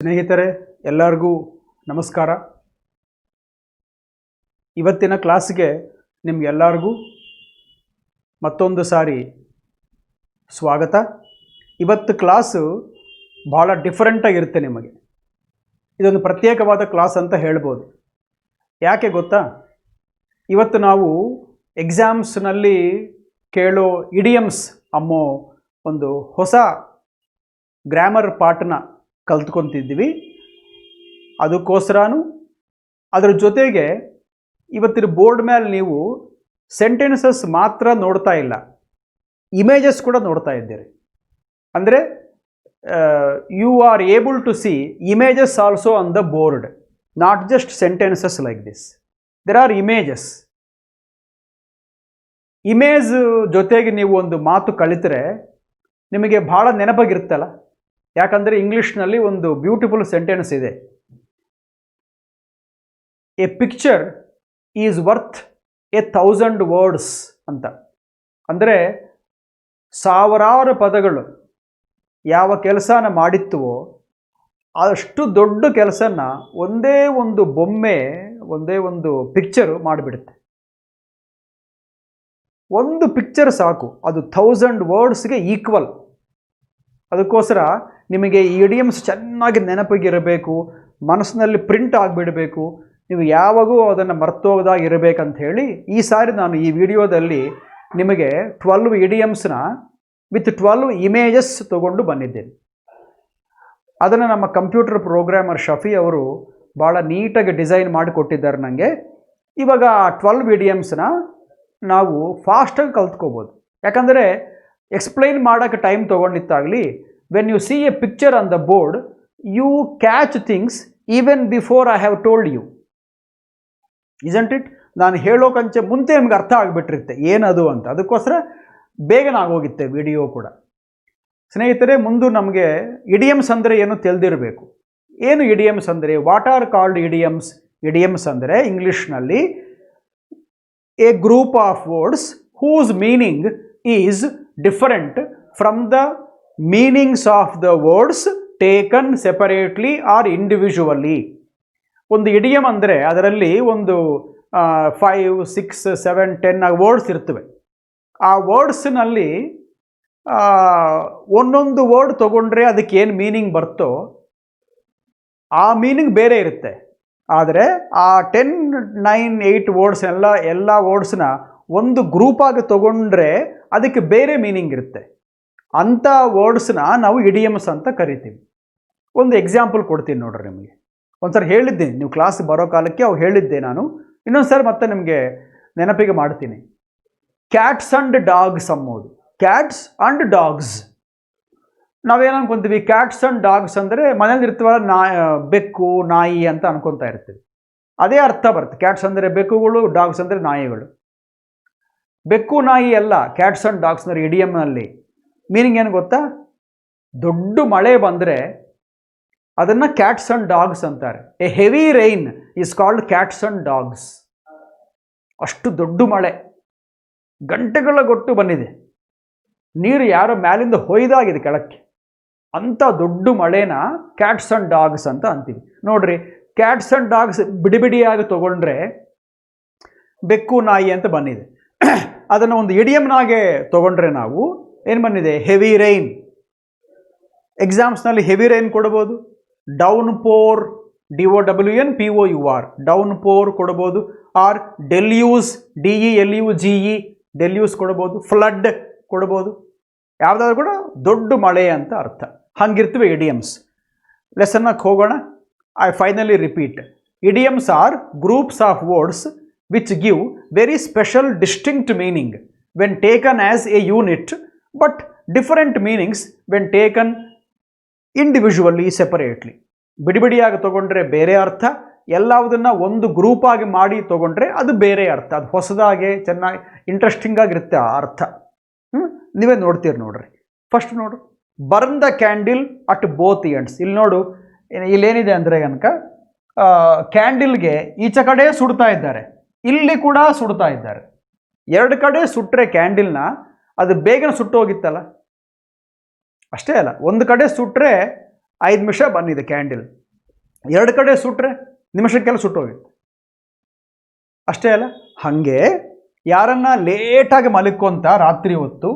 ಸ್ನೇಹಿತರೆ ಎಲ್ಲರಿಗೂ ನಮಸ್ಕಾರ. ಇವತ್ತಿನ ಕ್ಲಾಸ್ಗೆ ನಿಮಗೆಲ್ಲರಿಗೂ ಮತ್ತೊಂದು ಸಾರಿ ಸ್ವಾಗತ. ಇವತ್ತು ಕ್ಲಾಸು ಭಾಳ ಡಿಫರೆಂಟಾಗಿರುತ್ತೆ. ನಿಮಗೆ ಇದೊಂದು ಪ್ರತ್ಯೇಕವಾದ ಕ್ಲಾಸ್ ಅಂತ ಹೇಳ್ಬೋದು. ಯಾಕೆ ಗೊತ್ತಾ? ಇವತ್ತು ನಾವು ಎಕ್ಸಾಮ್ಸ್ನಲ್ಲಿ ಕೇಳೋ ಇಡಿಯಮ್ಸ್ ಅನ್ನೋ ಒಂದು ಹೊಸ ಗ್ರಾಮರ್ ಪಾಠನ ಕಲ್ತ್ಕೊತಿದ್ದೀವಿ. ಅದಕ್ಕೋಸ್ಕರನೂ ಅದರ ಜೊತೆಗೆ ಇವತ್ತಿನ ಬೋರ್ಡ್ ಮೇಲೆ ನೀವು ಸೆಂಟೆನ್ಸಸ್ ಮಾತ್ರ ನೋಡ್ತಾ ಇಲ್ಲ, ಇಮೇಜಸ್ ಕೂಡ ನೋಡ್ತಾ ಇದ್ದೀರಿ. ಅಂದರೆ you are able to see images also on the board, not just sentences like this. There are images. Image ಜೊತೆಗೆ ನೀವು ಒಂದು ಮಾತು ಕಲಿತರೆ ನಿಮಗೆ ಭಾಳ ನೆನಪಾಗಿರುತ್ತಲ್ಲ. ಯಾಕಂದರೆ ಇಂಗ್ಲೀಷ್ನಲ್ಲಿ ಒಂದು ಬ್ಯೂಟಿಫುಲ್ ಸೆಂಟೆನ್ಸ್ ಇದೆ, A picture is worth 1,000 words ಅಂತ. ಅಂದರೆ ಸಾವಿರಾರು ಪದಗಳು ಯಾವ ಕೆಲಸನ ಮಾಡಿತ್ತವೋ ಅಷ್ಟು ದೊಡ್ಡ ಕೆಲಸನ ಒಂದೇ ಒಂದು ಬೊಮ್ಮೆ, ಒಂದೇ ಒಂದು ಪಿಕ್ಚರು ಮಾಡಿಬಿಡುತ್ತೆ. ಒಂದು ಪಿಕ್ಚರ್ ಸಾಕು, ಅದು 1000 ವರ್ಡ್ಸ್ಗೆ ಈಕ್ವಲ್. ಅದಕ್ಕೋಸ್ಕರ ನಿಮಗೆ ಈ ಇಡಿಯಮ್ಸ್ ಚೆನ್ನಾಗಿ ನೆನಪಿಗಿರಬೇಕು, ಮನಸ್ಸಿನಲ್ಲಿ ಪ್ರಿಂಟ್ ಆಗಿಬಿಡಬೇಕು, ನೀವು ಯಾವಾಗೂ ಅದನ್ನು ಮರ್ತೋಗದಾಗ ಇರಬೇಕಂತ ಹೇಳಿ ಈ ಸಾರಿ ನಾನು ಈ ವಿಡಿಯೋದಲ್ಲಿ ನಿಮಗೆ 12 ಇಡಿಯಮ್ಸ್ನ ವಿತ್ 12 ಇಮೇಜಸ್ ತೊಗೊಂಡು ಬಂದಿದ್ದೇನೆ. ಅದನ್ನು ನಮ್ಮ ಕಂಪ್ಯೂಟರ್ ಪ್ರೋಗ್ರಾಮರ್ ಶಫಿ ಅವರು ಭಾಳ ನೀಟಾಗಿ ಡಿಸೈನ್ ಮಾಡಿಕೊಟ್ಟಿದ್ದಾರೆ ನನಗೆ. ಇವಾಗ 12 ಇಡಿಯಮ್ಸ್ನ ನಾವು ಫಾಸ್ಟಾಗಿ ಕಲ್ತ್ಕೋಬೋದು. ಯಾಕಂದರೆ ಎಕ್ಸ್ಪ್ಲೈನ್ ಮಾಡೋಕ್ಕೆ ಟೈಮ್ ತೊಗೊಂಡಿತ್ತಾಗಲಿ, when you see a picture on the board you catch things even before I have told you, isn't it? ನಾನು ಹೇಳೋಕಂಚೆ ಮುಂದೆ ನಿಮ್ಗೆ ಅರ್ಥ ಆಗಿಬಿಟ್ಟಿರುತ್ತೆ ಏನದು ಅಂತ. ಅದಕ್ಕೋಸ್ಕರ ಬೇಗನೆ ಆಗೋಗಿತ್ತೆ ವಿಡಿಯೋ ಕೂಡ. ಸ್ನೇಹಿತರೆ, ಮುಂದೆ ನಮಗೆ ಇಡಿಯಮ್ಸ್ ಅಂದರೆ ಏನು ತಿಳಿದಿರಬೇಕು. ಏನು ಇಡಿಯಮ್ಸ್ ಅಂದರೆ? What are called idioms? Idioms ಅಂದರೆ ಇಂಗ್ಲೀಷ್ನಲ್ಲಿ a group of words whose meaning is different from the meanings of the words taken separately or individually. ಒಂದು ಇಡಿಯಮ್ ಅಂದರೆ ಅದರಲ್ಲಿ ಒಂದು 5, 6, 7, 10 ವರ್ಡ್ಸ್ ಇರ್ತವೆ. ಆ ವರ್ಡ್ಸ್ನಲ್ಲಿ ಒಂದೊಂದು ವರ್ಡ್ ತೊಗೊಂಡ್ರೆ ಅದಕ್ಕೆ ಏನು ಮೀನಿಂಗ್ ಬರ್ತೋ ಆ ಮೀನಿಂಗ್ ಬೇರೆ ಇರುತ್ತೆ. ಆದರೆ ಆ 10, 9, 8 ವರ್ಡ್ಸ್ ಎಲ್ಲ ವರ್ಡ್ಸ್ನ ಒಂದು ಗ್ರೂಪಾಗಿ ತೊಗೊಂಡ್ರೆ ಅದಕ್ಕೆ ಬೇರೆ ಮೀನಿಂಗ್ ಇರುತ್ತೆ. ಅಂಥ ವರ್ಡ್ಸ್ನ ನಾವು ಇಡಿಯಮ್ಸ್ ಅಂತ ಕರಿತೀವಿ. ಒಂದು ಎಕ್ಸಾಂಪಲ್ ಕೊಡ್ತೀನಿ ನೋಡ್ರಿ. ನಿಮಗೆ ಒಂದ್ಸರಿ ಹೇಳಿದ್ದೀನಿ, ನೀವು ಕ್ಲಾಸ್ ಬರೋ ಕಾಲಕ್ಕೆ ಅವು ಹೇಳಿದ್ದೆ ನಾನು. ಇನ್ನೊಂದು ಸರಿ ಮತ್ತೆ ನಿಮಗೆ ನೆನಪಿಗೆ ಮಾಡ್ತೀನಿ. ಕ್ಯಾಟ್ಸ್ ಆ್ಯಂಡ್ ಡಾಗ್ಸ್ ಅಂಬೋದು. ಕ್ಯಾಟ್ಸ್ ಆ್ಯಂಡ್ ಡಾಗ್ಸ್ ನಾವೇನು ಅನ್ಕೊತೀವಿ? ಕ್ಯಾಟ್ಸ್ ಆ್ಯಂಡ್ ಡಾಗ್ಸ್ ಅಂದರೆ ಮನೇಲಿ ಇರ್ತೀವಲ್ಲ, ಬೆಕ್ಕು ನಾಯಿ ಅಂತ ಅನ್ಕೊತಾ ಇರ್ತೀವಿ. ಅದೇ ಅರ್ಥ ಬರುತ್ತೆ. ಕ್ಯಾಟ್ಸ್ ಅಂದರೆ ಬೆಕ್ಕುಗಳು, ಡಾಗ್ಸ್ ಅಂದರೆ ನಾಯಿಗಳು. ಬೆಕ್ಕು ನಾಯಿ ಎಲ್ಲ ಕ್ಯಾಟ್ಸ್ ಆ್ಯಂಡ್ ಡಾಗ್ಸ್ ಅಂದರೆ ಇಡಿಯಮ್ನಲ್ಲಿ ಮೀನಿಂಗ್ ಏನು ಗೊತ್ತಾ? ದೊಡ್ಡ ಮಳೆ ಬಂದರೆ ಅದನ್ನು ಕ್ಯಾಟ್ಸ್ ಆ್ಯಂಡ್ ಡಾಗ್ಸ್ ಅಂತಾರೆ. A heavy rain is called cats and dogs. ಅಷ್ಟು ದೊಡ್ಡ ಮಳೆ ಗಂಟೆಗಳ ಗೊಟ್ಟು ಬಂದಿದೆ, ನೀರು ಯಾರೋ ಮ್ಯಾಲಿಂದ ಹೊಯ್ದಾಗಿದೆ ಕೆಳಕ್ಕೆ, ಅಂಥ ದೊಡ್ಡ ಮಳೆನ ಕ್ಯಾಟ್ಸ್ ಆ್ಯಂಡ್ ಡಾಗ್ಸ್ ಅಂತ ಅಂತೀವಿ. ನೋಡ್ರಿ, ಕ್ಯಾಟ್ಸ್ ಆ್ಯಂಡ್ ಡಾಗ್ಸ್ ಬಿಡಿಬಿಡಿಯಾಗಿ ತೊಗೊಂಡ್ರೆ ಬೆಕ್ಕು ನಾಯಿ ಅಂತ ಬಂದಿದೆ. ಅದನ್ನು ಒಂದು ಇಡಿಯಮ್ನಾಗೆ ತೊಗೊಂಡ್ರೆ ನಾವು ಏನು ಬಂದಿದೆ? Heavy rain. ಎಕ್ಸಾಮ್ಸ್ನಲ್ಲಿ ಹೆವಿ ರೈನ್ ಕೊಡ್ಬೋದು. Downpour, DOWNPOUR, downpour ಕೊಡ್ಬೋದು. ಆರ್ ಡೆಲ್ಯೂಸ್, DELUGE, ಡೆಲ್ಯೂಸ್ ಕೊಡ್ಬೋದು. ಫ್ಲಡ್ ಕೊಡ್ಬೋದು. ಯಾವುದಾದ್ರು ಕೂಡ ದೊಡ್ಡ ಮಳೆ ಅಂತ ಅರ್ಥ. ಹಂಗಿರ್ತವೆ ಇಡಿಯಮ್ಸ್. ಲೆಸನ್ನಾಗಿ ಹೋಗೋಣ. I finally repeat. Idioms are groups of words which give very special distinct meaning when taken as a unit, but different meanings when taken individually separately. ಬಿಡಿಬಿಡಿಯಾಗಿ ತೊಗೊಂಡ್ರೆ ಬೇರೆ ಅರ್ಥ, ಎಲ್ಲವುದನ್ನು ಒಂದು ಗ್ರೂಪಾಗಿ ಮಾಡಿ ತೊಗೊಂಡ್ರೆ ಅದು ಬೇರೆ ಅರ್ಥ. ಅದು ಹೊಸದಾಗೆ ಚೆನ್ನಾಗಿ ಇಂಟ್ರೆಸ್ಟಿಂಗ್ ಆಗಿರುತ್ತೆ ಆ ಅರ್ಥ. ನೀವೇ ನೋಡ್ತೀರಿ ನೋಡ್ರಿ. ಫಸ್ಟ್ ನೋಡು, burn the candle at both ends. ಇಲ್ಲಿ ನೋಡು, ಇಲ್ಲೇನಿದೆ ಅಂದರೆ ಕనుక ಕ್ಯಾಂಡಿಲ್ಗೆ ಈಚೆ ಕಡೆ ಸುಡ್ತಾ ಇದ್ದಾರೆ, ಇಲ್ಲಿ ಕೂಡ ಸುಡ್ತಾ ಇದ್ದಾರೆ. ಎರಡು ಕಡೆ ಸುಟ್ಟರೆ ಕ್ಯಾಂಡಿಲ್ನ ಅದು ಬೇಗನೆ ಸುಟ್ಟು ಹೋಗಿತ್ತಲ್ಲ. ಅಷ್ಟೇ ಅಲ್ಲ, ಒಂದು ಕಡೆ ಸುಟ್ಟರೆ 5 ನಿಮಿಷ ಬಂದಿದೆ ಕ್ಯಾಂಡಲ್, 2 ಕಡೆ ಸುಟ್ಟರೆ ನಿಮಿಷಕ್ಕೆಲ್ಲ ಸುಟ್ಟೋಗುತ್ತೆ. ಅಷ್ಟೇ ಅಲ್ಲ, ಹಾಗೆ ಯಾರನ್ನ ಲೇಟಾಗಿ ಮಲ್ಕೊಂತ ರಾತ್ರಿ ಹೊತ್ತು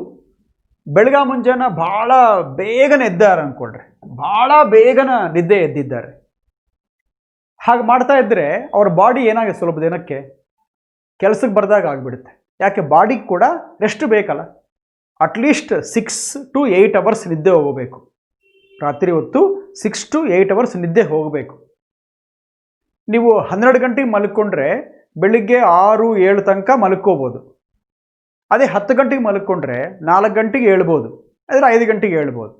ಬೆಳಗ್ಗೆ ಮುಂಜಾನೆ ಭಾಳ ಬೇಗನೆ ಎದ್ದಾರೆ ಅಂದ್ಕೊಳ್ರಿ, ಭಾಳ ಬೇಗನ ನಿದ್ದೆ ಎದ್ದಿದ್ದಾರೆ. ಹಾಗೆ ಮಾಡ್ತಾ ಇದ್ದರೆ ಅವ್ರ ಬಾಡಿ ಏನಾಗುತ್ತೆ, ಸ್ವಲ್ಪ ದಿನಕ್ಕೆ ಕೆಲಸಕ್ಕೆ ಬರ್ದಾಗ ಆಗಿಬಿಡುತ್ತೆ. ಯಾಕೆ, ಬಾಡಿಗೆ ಕೂಡ ರೆಸ್ಟ್ ಬೇಕಲ್ಲ. ಅಟ್ಲೀಸ್ಟ್ 6 to 8 ಅವರ್ಸ್ ನಿದ್ದೆ ಹೋಗಬೇಕು. ರಾತ್ರಿ ಹೊತ್ತು 6 to 8 ಅವರ್ಸ್ ನಿದ್ದೆ ಹೋಗಬೇಕು. ನೀವು 12 ಗಂಟೆಗೆ ಮಲ್ಕೊಂಡ್ರೆ ಬೆಳಿಗ್ಗೆ 6-7 ತನಕ ಮಲ್ಕೋಬೋದು. ಅದೇ 10 ಗಂಟೆಗೆ ಮಲ್ಕೊಂಡ್ರೆ 4 ಗಂಟೆಗೆ ಹೇಳ್ಬೋದು, ಅಂದರೆ 5 ಗಂಟೆಗೆ ಹೇಳ್ಬೋದು.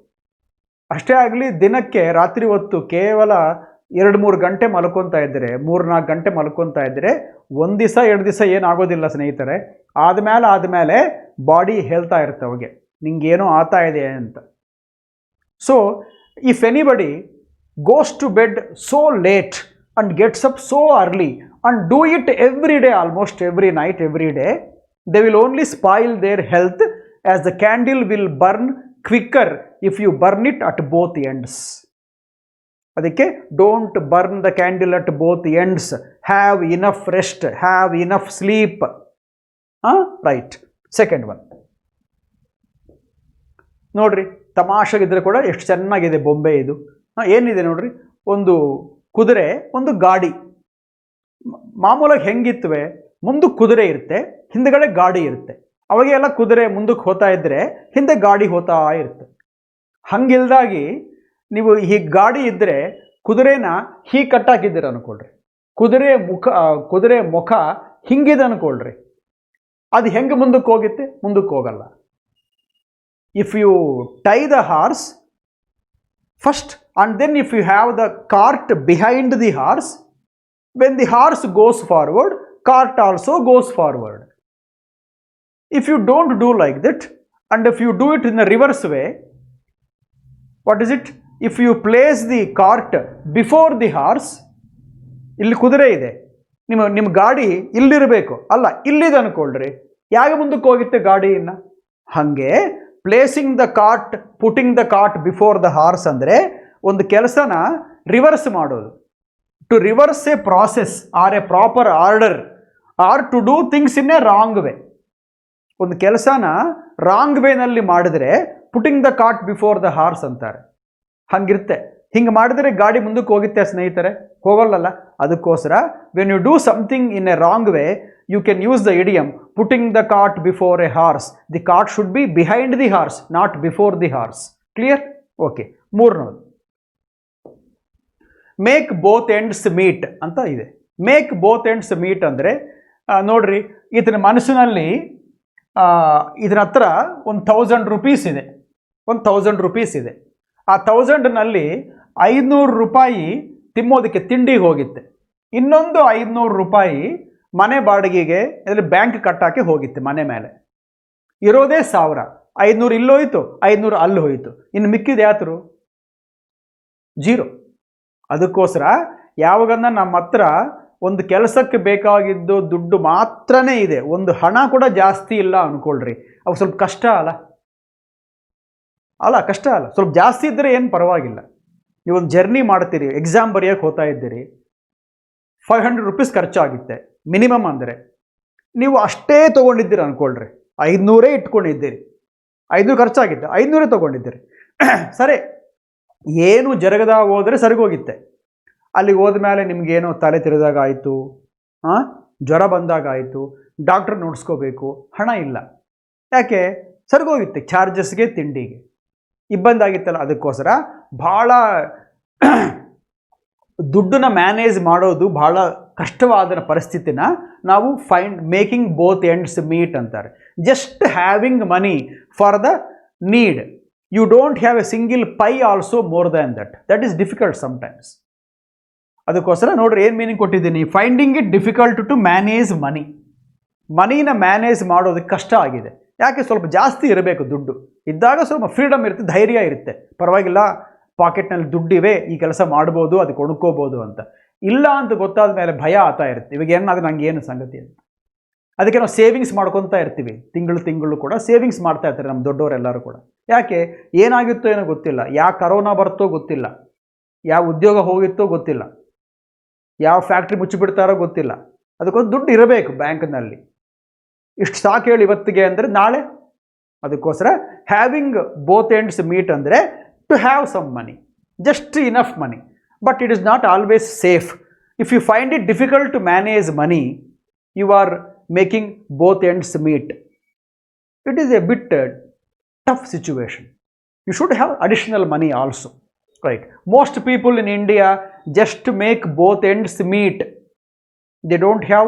ಅಷ್ಟೇ ಆಗಲಿ, ದಿನಕ್ಕೆ ರಾತ್ರಿ ಹೊತ್ತು ಕೇವಲ 2-3 ಗಂಟೆ ಮಲ್ಕೊತಾ ಇದ್ದರೆ, 3-4 ಗಂಟೆ ಮಲ್ಕೊತಾ ಇದ್ದರೆ 1 ದಿವಸ 2 ದಿವಸ ಏನಾಗೋದಿಲ್ಲ ಸ್ನೇಹಿತರೆ. ಆದಮೇಲೆ ಬಾಡಿ ಹೇಳ್ತಾ ಇರುತ್ತೆ ಅವಾಗೆ ನಿಂಗೇನೋ ಆಗ್ತಾ ಇದೆ ಅಂತ. So if anybody goes to bed so late and gets up so early and do it every day, almost every night, every day, they will only spoil their health, as the candle will burn quicker if you burn it at both ends. ಅದಕ್ಕೆ don't burn the candle at both ends. Have enough rest, have enough sleep. Right. Second one. ನೋಡ್ರಿ, ತಮಾಷೆಗಿದ್ರೆ ಕೂಡ ಎಷ್ಟು ಚೆನ್ನಾಗಿದೆ ಬೊಂಬೆ ಇದು. ಏನಿದೆ ನೋಡ್ರಿ, ಒಂದು ಕುದುರೆ, ಒಂದು ಗಾಡಿ. ಮಾಮೂಲಾಗಿ ಹೆಂಗಿತ್ತವೆ, ಮುಂದಕ್ಕೆ ಕುದುರೆ ಇರುತ್ತೆ, ಹಿಂದ್ಗಡೆ ಗಾಡಿ ಇರುತ್ತೆ. ಅವಾಗೆಲ್ಲ ಕುದುರೆ ಮುಂದಕ್ಕೆ ಹೋಗ್ತಾ ಇದ್ದರೆ ಹಿಂದೆ ಗಾಡಿ ಹೋಗ್ತಾ ಇರುತ್ತೆ. ಹಂಗಿಲ್ದಾಗಿ ನೀವು ಹೀಗೆ ಗಾಡಿ ಇದ್ದರೆ ಕುದುರೆನ ಹೀಗೆ ಕಟ್ಟಾಕಿದ್ದೀರ ಅಂದ್ಕೊಳ್ರಿ, ಕುದುರೆ ಮುಖ ಹಿಂಗಿದೆ ಅಂದ್ಕೊಳ್ರಿ, ಅದು ಹೆಂಗೆ ಮುಂದಕ್ಕೆ ಹೋಗುತ್ತೆ? ಮುಂದಕ್ಕೆ ಹೋಗಲ್ಲ. If you tie the horse first and then if you have the cart behind the horse, when the horse goes forward, cart also goes forward. If you don't do like that, and if you do it in a reverse way, what is it? If you place the cart before the horse, ಇಲ್ಲಿ ಕುದುರೆ ಇದೆ, ನಿಮ್ಮ ಗಾಡಿ ಇಲ್ಲಿರಬೇಕು, ಅಲ್ಲ ಇಲ್ಲಿದೆ ಅನ್ಕೊಳ್ರಿ, ಯಾಕೆ ಮುಂದಕ್ಕೆ ಹೋಗುತ್ತೆ ಗಾಡಿಯನ್ನು? ಹಾಗೆ placing the cart, putting the cart before the horse ಅಂದರೆ ಒಂದು ಕೆಲಸನ ರಿವರ್ಸ್ ಮಾಡೋದು. To reverse a process or a proper order or to do things in a wrong way. ಒಂದು ಕೆಲಸನ ರಾಂಗ್ ವೇನಲ್ಲಿ ಮಾಡಿದ್ರೆ putting the cart before the horse ಅಂತಾರೆ. ಹಂಗಿರುತ್ತೆ. ಹಿಂಗೆ ಮಾಡಿದ್ರೆ ಗಾಡಿ ಮುಂದಕ್ಕೆ ಹೋಗುತ್ತೆ ಸ್ನೇಹಿತರೆ? ಹೋಗಲ್ಲಲ್ಲ. ಅದಕ್ಕೋಸ್ಕರ when you do something in a wrong way, you can use the idiom putting the cart before a horse. The cart should be behind the horse, not before the horse. Clear? Okay. ಮೂರನೇದು make both ends meet ಅಂತ ಇದೆ. Make both ends meet ಅಂದರೆ ನೋಡ್ರಿ, ಇದರ ಮನಸ್ಸಿನಲ್ಲಿ ಇದರ ಹತ್ರ ಒಂದು 1000 ರೂಪೀಸ್ ಇದೆ, ಒಂದು 1000 ರೂಪೀಸ್ ಇದೆ. ಆ 1000ನಲ್ಲಿ 500 ರೂಪಾಯಿ ತಿನ್ನೋದಕ್ಕೆ ತಿಂಡಿಗೆ ಹೋಗಿತ್ತೆ, ಇನ್ನೊಂದು 500 ರೂಪಾಯಿ ಮನೆ ಬಾಡಿಗೆಗೆ ಅಂದರೆ ಬ್ಯಾಂಕ್ ಕಟ್ಟಾಕೆ ಹೋಗಿತ್ತು. ಮನೆ ಮೇಲೆ ಇರೋದೇ 1000, 500 ಇಲ್ಲೋಯ್ತು, 500 ಅಲ್ಲಿ ಹೋಯಿತು, ಇನ್ನು ಮಿಕ್ಕಿದ ಯಾತ್ರು? 0. ಅದಕ್ಕೋಸ್ಕರ ಯಾವಾಗನ್ನ ನಮ್ಮ ಹತ್ರ ಒಂದು ಕೆಲಸಕ್ಕೆ ಬೇಕಾಗಿದ್ದು ದುಡ್ಡು ಮಾತ್ರನೇ ಇದೆ, ಒಂದು ಹಣ ಕೂಡ ಜಾಸ್ತಿ ಇಲ್ಲ ಅಂದ್ಕೊಳ್ರಿ, ಅವು ಸ್ವಲ್ಪ ಕಷ್ಟ ಅಲ್ಲ ಕಷ್ಟ ಅಲ್ಲ. ಸ್ವಲ್ಪ ಜಾಸ್ತಿ ಇದ್ದರೆ ಏನು ಪರವಾಗಿಲ್ಲ. ನೀವೊಂದು ಜರ್ನಿ ಮಾಡ್ತೀರಿ, ಎಕ್ಸಾಮ್ ಬರೆಯೋಕ್ಕೆ ಹೋಗ್ತಾ ಇದ್ದೀರಿ, 500 ರೂಪೀಸ್ ಖರ್ಚಾಗುತ್ತೆ ಮಿನಿಮಮ್. ಅಂದರೆ ನೀವು ಅಷ್ಟೇ ತೊಗೊಂಡಿದ್ದೀರಿ ಅಂದ್ಕೊಳ್ರಿ, 500 ಇಟ್ಕೊಂಡಿದ್ದೀರಿ, 500 ಖರ್ಚಾಗಿತ್ತು, 500 ತೊಗೊಂಡಿದ್ದೀರಿ. ಸರಿ, ಏನು ಜರಗದ ಹೋದರೆ ಸರಿಗೋಗಿತ್ತೆ. ಅಲ್ಲಿಗೆ ಹೋದ್ಮೇಲೆ ನಿಮಗೇನೋ ತಲೆ ತಿರಿದಾಗ ಆಯಿತು, ಜ್ವರ ಬಂದಾಗ ಆಯಿತು, ಡಾಕ್ಟ್ರ್ ನೋಡಿಸ್ಕೋಬೇಕು, ಹಣ ಇಲ್ಲ. ಯಾಕೆ? ಸರಿಗೋಗಿತ್ತೆ, ಚಾರ್ಜಸ್ಗೆ ತಿಂಡಿಗೆ ಇಬ್ಬಂದಿ ಆಗಿತ್ತಲ್ಲ. ಅದಕ್ಕೋಸ್ಕರ ಭಾಳ ದುಡ್ಡನ್ನ ಮ್ಯಾನೇಜ್ ಮಾಡೋದು ಭಾಳ ಕಷ್ಟವಾದ ಪರಿಸ್ಥಿತಿನ ನಾವು ಮೇಕಿಂಗ್ ಬೋತ್ ಎಂಡ್ಸ್ ಮೀಟ್ ಅಂತಾರೆ. Just having money for the need, you don't have a single pie also more than that is difficult sometimes. ಅದಕ್ಕೋಸ್ಕರ ನೋಡ್ರಿ ಏನು ಮೀನಿಂಗ್ ಕೊಟ್ಟಿದ್ದೀನಿ, finding it difficult to manage money. ಮನಿನ ಮ್ಯಾನೇಜ್ ಮಾಡೋದಕ್ಕೆ ಕಷ್ಟ ಆಗಿದೆ. ಯಾಕೆ? ಸ್ವಲ್ಪ ಜಾಸ್ತಿ ಇರಬೇಕು ದುಡ್ಡು ಇದ್ದಾಗ, ಸ್ವಲ್ಪ ಫ್ರೀಡಮ್ ಇರುತ್ತೆ, ಧೈರ್ಯ ಇರುತ್ತೆ, ಪರವಾಗಿಲ್ಲ ಪಾಕೆಟ್ನಲ್ಲಿ ದುಡ್ಡಿವೆ, ಈ ಕೆಲಸ ಮಾಡ್ಬೋದು, ಅದಕ್ಕೆ ಕೊಡ್ಕೋಬೋದು ಅಂತ. ಇಲ್ಲ ಅಂತ ಗೊತ್ತಾದ ಮೇಲೆ ಭಯ ಆಗ್ತಾ ಇರುತ್ತೆ, ಇವಾಗ ಏನಾದರೂ ನಂಗೆ ಏನು ಸಂಗತಿ ಅಂತ. ಅದಕ್ಕೆ ನಾವು ಸೇವಿಂಗ್ಸ್ ಮಾಡ್ಕೊತಾ ಇರ್ತೀವಿ, ತಿಂಗಳು ಕೂಡ ಸೇವಿಂಗ್ಸ್ ಮಾಡ್ತಾ ಇರ್ತಾರೆ ನಮ್ಮ ದೊಡ್ಡವರೆಲ್ಲರೂ ಕೂಡ. ಯಾಕೆ? ಏನಾಗುತ್ತೋ ಏನೋ ಗೊತ್ತಿಲ್ಲ, ಯಾಕೆ ಕರೋನಾ ಬರ್ತೋ ಗೊತ್ತಿಲ್ಲ, ಯಾವ ಉದ್ಯೋಗ ಹೋಗಿತ್ತೋ ಗೊತ್ತಿಲ್ಲ, ಯಾವ ಫ್ಯಾಕ್ಟ್ರಿ ಮುಚ್ಚಿಬಿಡ್ತಾರೋ ಗೊತ್ತಿಲ್ಲ. ಅದಕ್ಕೊಂದು ದುಡ್ಡು ಇರಬೇಕು ಬ್ಯಾಂಕ್ನಲ್ಲಿ. ಇಷ್ಟು ಸಾಕು ಹೇಳಿ ಇವತ್ತಿಗೆ ಅಂದರೆ ನಾಳೆ. ಅದಕ್ಕೋಸ್ಕರ ಹ್ಯಾವಿಂಗ್ ಬೋತ್ ಎಂಡ್ಸ್ ಮೀಟ್ ಅಂದರೆ to have some money, just enough money, but it is not always safe. If you find it difficult to manage money, you are making both ends meet. It is a bit tough situation. You should have additional money also, right? Most people in India just make both ends meet. They don't have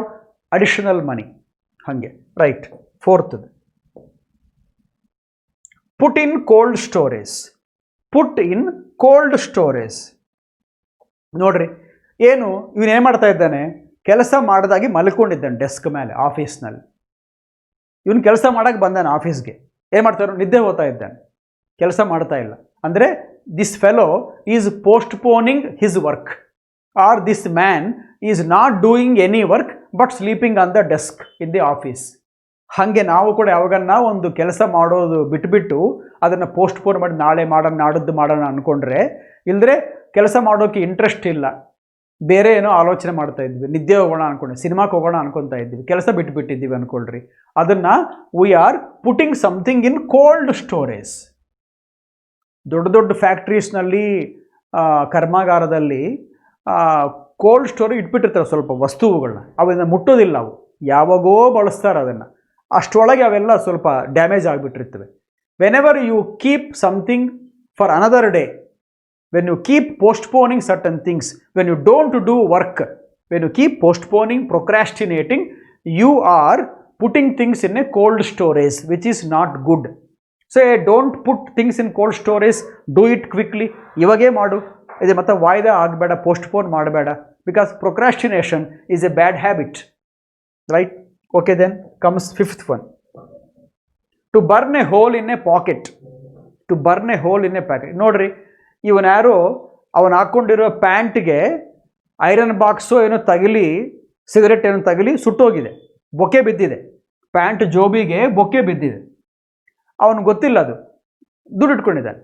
additional money. Hange, right? Fourth, put in cold storage. Put in cold storage. ನೋಡ್ರಿ, ಏನು ಇವನೇನು ಮಾಡ್ತಾ ಇದ್ದಾನೆ, ಕೆಲಸ ಮಾಡಿದಾಗಿ ಮಲ್ಕೊಂಡಿದ್ದಾನೆ desk ಮೇಲೆ ಆಫೀಸ್ನಲ್ಲಿ. ಇವನು ಕೆಲಸ ಮಾಡೋಕ್ಕೆ ಬಂದಾನೆ ಆಫೀಸ್ಗೆ, ಏನು ಮಾಡ್ತಾರೆ, ನಿದ್ದೆ ಹೋಗ್ತಾ ಇದ್ದಾನೆ, ಕೆಲಸ ಮಾಡ್ತಾ ಇಲ್ಲ. ಅಂದರೆ this fellow is postponing his work, or this man is not doing any work but sleeping on the desk in the office. ಹಾಗೆ ನಾವು ಕೂಡ ಯಾವಾಗನ್ನ ಒಂದು ಕೆಲಸ ಮಾಡೋದು ಬಿಟ್ಬಿಟ್ಟು ಅದನ್ನು ಪೋಸ್ಟ್ಪೋನ್ ಮಾಡಿ ನಾಳೆ ಮಾಡೋಣ ನಾಡದ್ದು ಮಾಡೋಣ ಅಂದ್ಕೊಂಡ್ರೆ, ಇಲ್ಲದ್ರೆ ಕೆಲಸ ಮಾಡೋಕ್ಕೆ ಇಂಟ್ರೆಸ್ಟ್ ಇಲ್ಲ, ಬೇರೆ ಏನೋ ಆಲೋಚನೆ ಮಾಡ್ತಾ ಇದ್ವಿ, ನಿದ್ದೆ ಹೋಗೋಣ ಅಂದ್ಕೊಂಡ್ವಿ, ಸಿನಿಮಾಕ್ಕೆ ಹೋಗೋಣ ಅನ್ಕೊತಾ ಇದ್ವಿ, ಕೆಲಸ ಬಿಟ್ಬಿಟ್ಟಿದ್ದೀವಿ ಅಂದ್ಕೊಳ್ರಿ, ಅದನ್ನು we are putting something in cold storage. ದೊಡ್ಡ ದೊಡ್ಡ ಫ್ಯಾಕ್ಟ್ರೀಸ್ನಲ್ಲಿ, ಕರ್ಮಾಗಾರದಲ್ಲಿ ಕೋಲ್ಡ್ ಸ್ಟೋರೇಜ್ ಇಟ್ಬಿಟ್ಟಿರ್ತಾರೆ ಸ್ವಲ್ಪ ವಸ್ತುಗಳನ್ನ, ಅವನ್ನು ಮುಟ್ಟೋದಿಲ್ಲ, ಅವು ಯಾವಾಗೋ ಬಳಸ್ತಾರೆ ಅದನ್ನು, ಅಷ್ಟರೊಳಗೆ ಅವೆಲ್ಲ ಸ್ವಲ್ಪ ಡ್ಯಾಮೇಜ್ ಆಗಿಬಿಟ್ಟಿರ್ತವೆ. Whenever you keep something for another day, when you keep postponing certain things, when you don't do work, when you keep postponing, procrastinating, you are putting things in a cold storage, which is not good. So don't put things in cold storage, do it quickly. ಇವಗೇ ಮಾಡು, ಇದು ಮತ್ತೆ ವಾಯ್ದೆ ಆಗಬೇಡ, postpone ಮಾಡಬೇಡ, because procrastination is a bad habit, right? Okay, then comes fifth one, to burn a hole in a pocket. To burn a hole in a pocket. ನೋಡ್ರಿ, ಇವನು ಯಾರೋ ಅವನು ಹಾಕ್ಕೊಂಡಿರೋ ಪ್ಯಾಂಟ್ಗೆ iron box ಏನೋ ತಗಲಿ, cigarette ಏನೋ ತಗಲಿ ಸುಟ್ಟೋಗಿದೆ, ಬೊಕ್ಕೆ ಬಿದ್ದಿದೆ, pant ಜೋಬಿಗೆ bouquet ಬಿದ್ದಿದೆ. ಅವನು ಗೊತ್ತಿಲ್ಲ, ಅದು ದುಡ್ಡು ಇಟ್ಕೊಂಡಿದ್ದಾನೆ.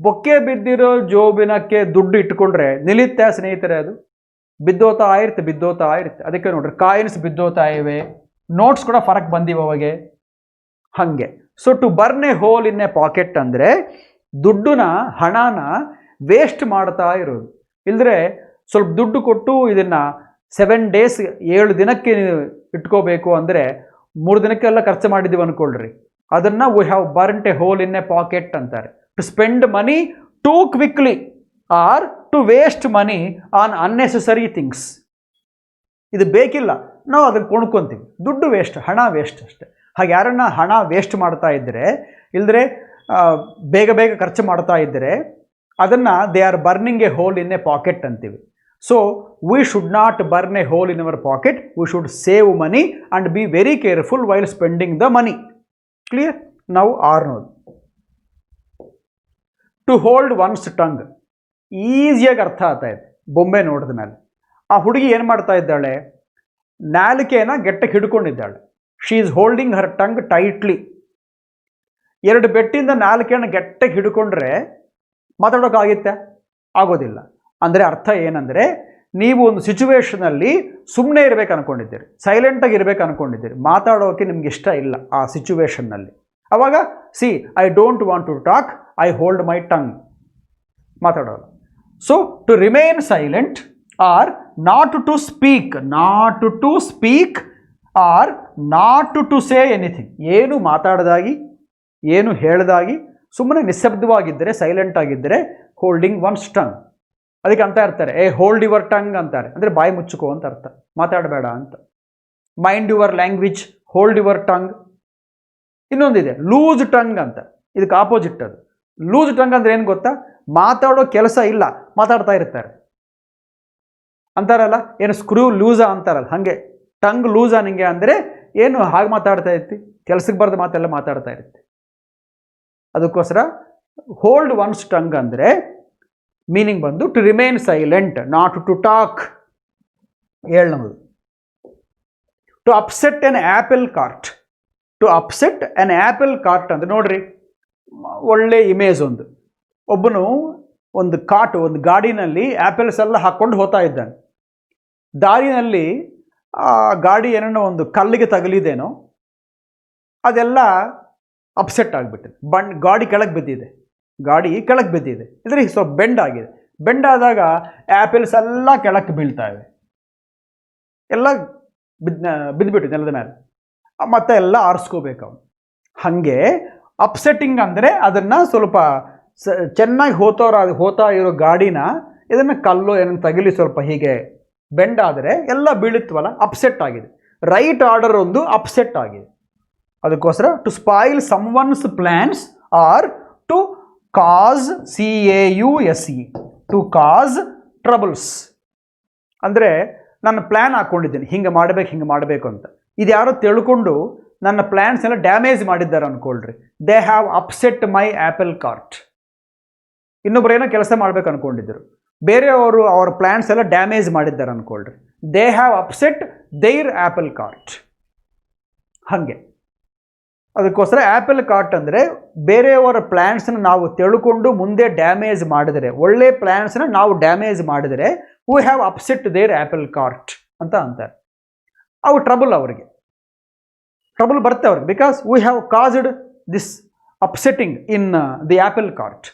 ಬೊಕ್ಕೆ ಬಿದ್ದಿರೋ ಜೋಬಿನಕ್ಕೆ ದುಡ್ಡು ಇಟ್ಕೊಂಡ್ರೆ ನಿಲ್ಲಿತ್ತೆ ಸ್ನೇಹಿತರೆ, ಅದು ಬಿದ್ದೋತಾ ಇರುತ್ತೆ. ಅದಕ್ಕೆ ನೋಡ್ರಿ, ಕಾಯಿನ್ಸ್ ಬಿದ್ದೋತಾ ಇವೆ, ನೋಟ್ಸ್ ಕೂಡ ಫರಕ್ ಬಂದಿವೆ ಅವಾಗೆ, ಹಾಗೆ. So to burn a hole in a pocket ಅಂದರೆ ದುಡ್ಡನ್ನ, ಹಣನ ವೇಸ್ಟ್ ಮಾಡ್ತಾ ಇರೋದು. ಇಲ್ಲದ್ರೆ ಸ್ವಲ್ಪ ದುಡ್ಡು ಕೊಟ್ಟು ಇದನ್ನು 7 days 7 ದಿನಕ್ಕೆ ನೀವು ಇಟ್ಕೋಬೇಕು ಅಂದರೆ 3 ದಿನಕ್ಕೆಲ್ಲ ಖರ್ಚು ಮಾಡಿದ್ದೀವಿ ಅಂದ್ಕೊಳ್ರಿ, ಅದನ್ನು we have burnt a hole in a pocket ಅಂತಾರೆ. To spend money too quickly or to waste money on unnecessary things. ಇದು ಬೇಕಿಲ್ಲ, ನಾವು ಅದನ್ನು ಕೊಂಡ್ಕೊತೀವಿ, ದುಡ್ಡು ವೇಸ್ಟ್, ಹಣ ವೇಸ್ಟ್ ಅಷ್ಟೆ. ಹಾಗೆ ಯಾರನ್ನ ಹಣ ವೇಸ್ಟ್ ಮಾಡ್ತಾ ಇದ್ದರೆ, ಇಲ್ಲದ್ರೆ ಬೇಗ ಬೇಗ ಖರ್ಚು ಮಾಡ್ತಾ ಇದ್ದರೆ, ಅದನ್ನು they are burning a hole in a pocket ಅಂತೀವಿ. So we should not burn a hole in our pocket, we should save money and be very careful while spending the money. Clear? ನಾವು ಆರ್ನೋದು. To hold one's tongue, ಈಸಿಯಾಗಿ ಅರ್ಥ ಆಗ್ತಾ ಇದೆ ಬೊಂಬೆ ನೋಡಿದ ಮೇಲೆ. ಆ ಹುಡುಗಿ ಏನು ಮಾಡ್ತಾ ಇದ್ದಾಳೆ, ನಾಲಿಕೆನ ಗೆಟ್ಟಕ್ಕೆ ಹಿಡ್ಕೊಂಡಿದ್ದಾಳೆ. She is holding her tongue tightly. 2 ಬೆಟ್ಟಿಂದ ನಾಲ್ಕೇನು ಗೆಟ್ಟಕ್ಕೆ ಹಿಡ್ಕೊಂಡ್ರೆ ಮಾತಾಡೋಕ್ಕಾಗುತ್ತೆ? ಆಗೋದಿಲ್ಲ. ಅಂದರೆ ಅರ್ಥ ಏನಂದರೆ, ನೀವು ಒಂದು ಸಿಚುವೇಷನಲ್ಲಿ ಸುಮ್ಮನೆ ಇರಬೇಕು ಅಂದ್ಕೊಂಡಿದ್ದೀರಿ, ಸೈಲೆಂಟಾಗಿ ಇರಬೇಕು ಅಂದ್ಕೊಂಡಿದ್ದೀರಿ, ಮಾತಾಡೋಕ್ಕೆ ನಿಮ್ಗೆ ಇಷ್ಟ ಇಲ್ಲ ಆ ಸಿಚುವೇಷನ್ನಲ್ಲಿ. ಆವಾಗ see I don't want to talk, I hold my tongue, ಮಾತಾಡೋಲ್ಲ. So to remain silent or not to speak, or not to say anything. ಏನು ಮಾತಾಡದಾಗಿ, ಏನು ಹೇಳ್ದಾಗಿ, ಸುಮ್ಮನೆ ನಿಶ್ಶಬ್ದವಾಗಿದ್ದರೆ, ಸೈಲೆಂಟ್ ಆಗಿದ್ದರೆ ಹೋಲ್ಡಿಂಗ್ ಒನ್ಸ್ ಟಂಗ್. ಅದಕ್ಕೆ ಅಂತ ಇರ್ತಾರೆ, ಹೋಲ್ಡ್ ಯುವರ್ ಟಂಗ್ ಅಂತಾರೆ, ಅಂದರೆ ಬಾಯಿ ಮುಚ್ಚುಕೋ ಅಂತ ಅರ್ಥ, ಮಾತಾಡಬೇಡ ಅಂತ. Mind your language, hold your tongue. ಇನ್ನೊಂದಿದೆ ಲೂಸ್ ಟಂಗ್ ಅಂತ, ಇದಕ್ಕೆ ಆಪೋಸಿಟ್ ಅದು. ಲೂಸ್ ಟಂಗ್ ಅಂದರೆ ಏನು ಗೊತ್ತಾ, ಮಾತಾಡೋ ಕೆಲಸ ಇಲ್ಲ, ಮಾತಾಡ್ತಾ ಇರ್ತಾರೆ ಅಂತಾರಲ್ಲ, ಏನು ಸ್ಕ್ರೂ ಲೂಸಾ ಅಂತಾರಲ್ಲ, ಹಾಗೆ ಟಂಗ್ ಲೂಸಾ ನಿಂಗೆ ಅಂದರೆ ಏನು ಹಾಗೆ ಮಾತಾಡ್ತಾ ಇರ್ತಿ, ಕೆಲಸಕ್ಕೆ ಬರೆದ ಮಾತೆಲ್ಲ ಮಾತಾಡ್ತಾ ಇರುತ್ತೆ. ಅದಕ್ಕೋಸ್ಕರ ಹೋಲ್ಡ್ ಒನ್ಸ್ ಟಂಗ್ ಅಂದರೆ ಮೀನಿಂಗ್ ಬಂದು to remain silent, not to talk. 7ನೇದು, to upset an apple cart. To upset an apple cart ಅಂದರೆ ನೋಡ್ರಿ, ಒಳ್ಳೆ ಇಮೇಜ್ ಒಂದು. ಒಬ್ಬನು ಒಂದು ಗಾಡಿನಲ್ಲಿ ಆ್ಯಪಲ್ಸ್ ಎಲ್ಲ ಹಾಕ್ಕೊಂಡು ಹೋಗ್ತಾ ಇದ್ದಾನೆ. ದಾರಿನಲ್ಲಿ ಆ ಗಾಡಿ ಏನೋ ಒಂದು ಕಲ್ಲಿಗೆ ತಗಲಿದೇನೋ, ಅದೆಲ್ಲ ಅಪ್ಸೆಟ್ ಆಗಿಬಿಟ್ಟಿದೆ. ಗಾಡಿ ಕೆಳಗೆ ಬಿದ್ದಿದೆ. ಇದರಲ್ಲಿ ಸ್ವಲ್ಪ ಬೆಂಡ್ ಆಗಿದೆ. ಬೆಂಡ್ ಆದಾಗ ಆ್ಯಪಲ್ಸ್ ಎಲ್ಲ ಕೆಳಕ್ಕೆ ಬೀಳ್ತಾ ಇವೆ, ಎಲ್ಲ ಬಿದ್ದುಬಿಟ್ಟಿದೆ ನೆಲದ ಮೇಲೆ. ಮತ್ತೆ ಎಲ್ಲ ಆರಿಸ್ಕೋಬೇಕು ಅವನು. ಹಾಗೆ ಅಪ್ಸೆಟ್ಟಿಂಗ್ ಅಂದರೆ ಅದನ್ನು ಸ್ವಲ್ಪ ಚೆನ್ನಾಗಿ ಹೋಗ್ತಾ ಇರೋ ಗಾಡಿನ ಇದನ್ನು ಕಲ್ಲು ಏನನ್ನು ತಗಲಿ ಸ್ವಲ್ಪ ಹೀಗೆ ಬೆಂಡ್ ಆದರೆ ಎಲ್ಲ ಬೀಳುತ್ತವಲ್ಲ, ಅಪ್ಸೆಟ್ ಆಗಿದೆ. ರೈಟ್ ಆರ್ಡರ್ ಒಂದು ಅಪ್ಸೆಟ್ ಆಗಿದೆ. ಅದಕ್ಕೋಸ್ಕರ to spoil someone's plans or to cause CAUSE, to cause troubles. ಅಂದರೆ ನನ್ನ ಪ್ಲ್ಯಾನ್ ಹಾಕ್ಕೊಂಡಿದ್ದೀನಿ, ಹಿಂಗೆ ಮಾಡಬೇಕು ಅಂತ. ಇದು ಯಾರೋ ತಿಳ್ಕೊಂಡು ನನ್ನ ಪ್ಲ್ಯಾನ್ಸ್ ಎಲ್ಲ ಡ್ಯಾಮೇಜ್ ಮಾಡಿದ್ದಾರೆ ಅಂದ್ಕೊಳ್ರಿ. They have upset my apple cart. ಇನ್ನೊಬ್ಬರೇನೋ ಕೆಲಸ ಮಾಡ್ಬೇಕು ಅಂದ್ಕೊಂಡಿದ್ದರು, ಬೇರೆಯವರು ಅವ್ರ ಪ್ಲ್ಯಾನ್ಸ್ ಎಲ್ಲ ಡ್ಯಾಮೇಜ್ ಮಾಡಿದ್ದಾರೆ ಅಂದ್ಕೊಳ್ರಿ. They have upset their apple cart. ಹಾಗೆ ಅದಕ್ಕೋಸ್ಕರ ಆ್ಯಪಲ್ ಕಾರ್ಟ್ ಅಂದರೆ ಬೇರೆಯವರ ಪ್ಲ್ಯಾನ್ಸ್ನ ನಾವು ತಿಳ್ಕೊಂಡು ಮುಂದೆ ಡ್ಯಾಮೇಜ್ ಮಾಡಿದರೆ, ಒಳ್ಳೆ ಪ್ಲ್ಯಾನ್ಸ್ನ ನಾವು ಡ್ಯಾಮೇಜ್ ಮಾಡಿದರೆ we have upset their apple cart ಅಂತ ಅಂತಾರೆ. ಅವು ಅವರಿಗೆ ಟ್ರಬಲ್ ಬರುತ್ತೆ ಅವ್ರಿಗೆ. Because we have caused this upsetting in the apple cart.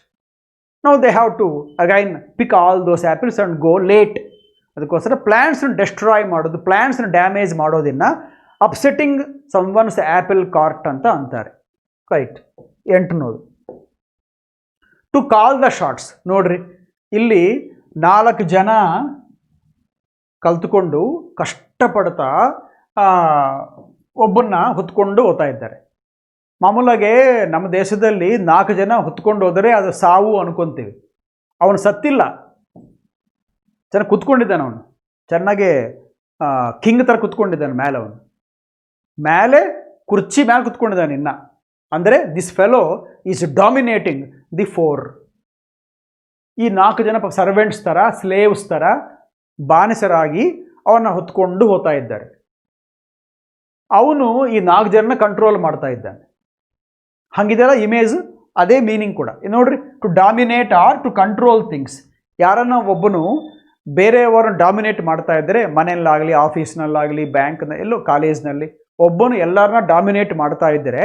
ನಾವು they have to again pick all those apples and go late. ಅದಕ್ಕೋಸ್ಕರ ಪ್ಲ್ಯಾನ್ಸ್ನ ಡೆಸ್ಟ್ರಾಯ್ ಮಾಡೋದು, ಪ್ಲ್ಯಾನ್ಸ್ನ ಡ್ಯಾಮೇಜ್ ಮಾಡೋದನ್ನು upsetting some one's apple cart ಅಂತ ಅಂತಾರೆ. Right. 8 to call the shots. ನೋಡ್ರಿ, ಇಲ್ಲಿ 4 ಜನ ಕಲ್ತ್ಕೊಂಡು ಕಷ್ಟಪಡ್ತಾ ಒಬ್ಬನ್ನ ಹೊತ್ಕೊಂಡು ಹೋಗ್ತಾ ಇದ್ದಾರೆ. ಮಾಮೂಲಾಗೆ ನಮ್ಮ ದೇಶದಲ್ಲಿ 4 ಜನ ಹೊತ್ಕೊಂಡು ಹೋದರೆ ಅದು ಸಾವು ಅನ್ಕೊತೀವಿ. ಅವನು ಸತ್ತಿಲ್ಲ, ಚೆನ್ನಾಗಿ ಕುತ್ಕೊಂಡಿದ್ದಾನೆ. ಅವನು ಚೆನ್ನಾಗೆ ಕಿಂಗ್ ಥರ ಕುತ್ಕೊಂಡಿದ್ದಾನೆ ಮೇಲೆ. ಅವನು ಕುರ್ಚಿ ಮೇಲೆ ಕುತ್ಕೊಂಡಿದ್ದಾನೆ ಇನ್ನು. ಅಂದರೆ this fellow is dominating the 4. ಈ 4 ಜನ ಸರ್ವೆಂಟ್ಸ್ ಥರ, ಸ್ಲೇವ್ಸ್ ಥರ ಬಾನಿಸರಾಗಿ ಅವನ್ನ ಹೊತ್ಕೊಂಡು ಹೋಗ್ತಾ ಇದ್ದಾರೆ. ಅವನು ಈ 4 ಜನನ ಕಂಟ್ರೋಲ್ ಮಾಡ್ತಾ ಇದ್ದಾನೆ. ಹಾಗಿದೆಲ್ಲ ಇಮೇಜ್, ಅದೇ ಮೀನಿಂಗ್ ಕೂಡ. ನೋಡ್ರಿ, to dominate or to control things. ಯಾರನ್ನ ಒಬ್ಬನು ಬೇರೆಯವರನ್ನು ಡಾಮಿನೇಟ್ ಮಾಡ್ತಾ ಇದ್ದರೆ, ಮನೆಯಲ್ಲಾಗಲಿ, ಆಫೀಸ್ನಲ್ಲಾಗಲಿ, ಬ್ಯಾಂಕ್ನ ಎಲ್ಲೋ ಕಾಲೇಜ್ನಲ್ಲಿ ಒಬ್ಬನು ಎಲ್ಲರನ್ನ ಡಾಮಿನೇಟ್ ಮಾಡ್ತಾ ಇದ್ದರೆ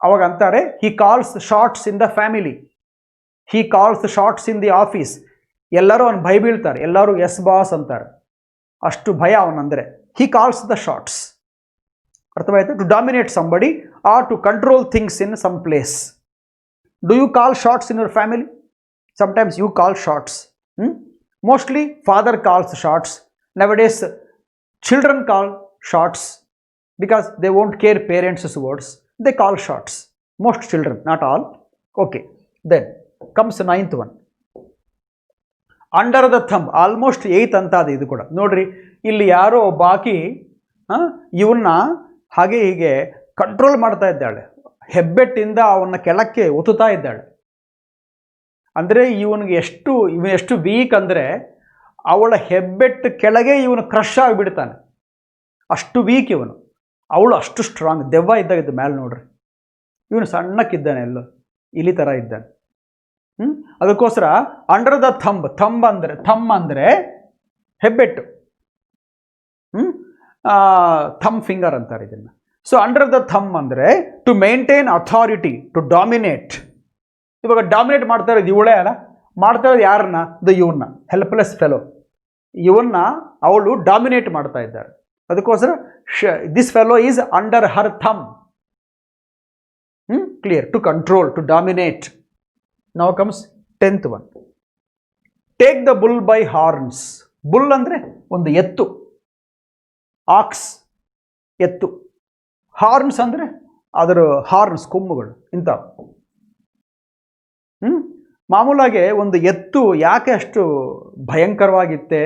ಅವಾಗ ಅಂತಾರೆ he calls shorts in the family, he calls shorts in the office. ಎಲ್ಲರೂ ಅವನು ಭಯ ಬೀಳ್ತಾರೆ, ಎಲ್ಲರೂ ಎಸ್ ಬಾಸ್ ಅಂತಾರೆ, ಅಷ್ಟು ಭಯ ಅವನಂದರೆ. He calls the shots. ಅರ್ಥವಾಯಿತು? To dominate somebody or to control things in some place. Do you call shots in your family? Sometimes you call shots. Mostly father calls shots. Nowadays children call shots because they won't care parents' words. They call shots. Most children, not all. Okay. Then comes the 9th one. Under the thumb. Almost 8th ಅಂತದ ಇದು ಕೂಡ. ನೋಡ್ರಿ, ಇಲ್ಲಿ ಯಾರೋ ಬಾಕಿ ಇವನ್ನ ಹಾಗೆ ಹೀಗೆ ಕಂಟ್ರೋಲ್ ಮಾಡ್ತಾ ಇದ್ದಾಳೆ. ಹೆಬ್ಬೆಟ್ಟಿಂದ ಅವನ್ನ ಕೆಳಕ್ಕೆ ಒತ್ತುತ್ತಾ ಇದ್ದಾಳೆ. ಅಂದರೆ ಇವನಿಗೆ ಎಷ್ಟು ವೀಕ್ ಅಂದರೆ ಅವಳ ಹೆಬ್ಬೆಟ್ಟು ಕೆಳಗೆ ಇವನು ಕ್ರಶ್ ಆಗಿಬಿಡ್ತಾನೆ. ಅಷ್ಟು ವೀಕ್ ಇವನು. ಅವಳು ಅಷ್ಟು ಸ್ಟ್ರಾಂಗ್, ದೆವ್ವ ಇದ್ದಾಗಿದ್ದು ಮೇಲೆ. ನೋಡ್ರಿ, ಇವನು ಸಣ್ಣಕ್ಕಿದ್ದಾನೆ, ಎಲ್ಲೋ ಇಲಿ ಥರ ಇದ್ದಾನೆ. ಅದಕ್ಕೋಸ್ಕರ ಅಂಡರ್ ದ ಥಂಬ್ ಅಂದರೆ ಹೆಬ್ಬೆಟ್ಟು. ಥಂಬ್ ಫಿಂಗರ್ ಅಂತಾರೆ ಇದನ್ನು. ಸೊ ಅಂಡರ್ ದ ಥಂಬ್ ಅಂದರೆ to maintain authority, to dominate. ಇವಾಗ ಡಾಮಿನೇಟ್ ಮಾಡ್ತಾ ಇರೋದು ಇವಳೇ ಅಲ್ಲ, ಮಾಡ್ತಾ ಇರೋದು ಯಾರನ್ನ? ಇವನ್ನ ಹೆಲ್ಪ್ಲೆಸ್ ಫೆಲೋ. ಇವನ್ನ ಅವಳು ಡಾಮಿನೇಟ್ ಮಾಡ್ತಾ ಇದ್ದಾರೆ. ಅದಕ್ಕೋಸ್ಕರ this fellow is under her thumb. Clear? To control, to dominate. Now comes 10th one. Take the bull by horns. Bull ಅಂದರೆ ಒಂದು ಎತ್ತು, ಆಕ್ಸ್ ಎತ್ತು. ಹಾರ್ನ್ಸ್ ಅಂದರೆ ಅದರ ಹಾರ್ನ್ಸ್, ಕೊಮ್ಮುಗಳು ಇಂಥವು. ಮಾಮೂಲಾಗೆ ಒಂದು ಎತ್ತು ಯಾಕೆ ಅಷ್ಟು ಭಯಂಕರವಾಗಿತ್ತೆ,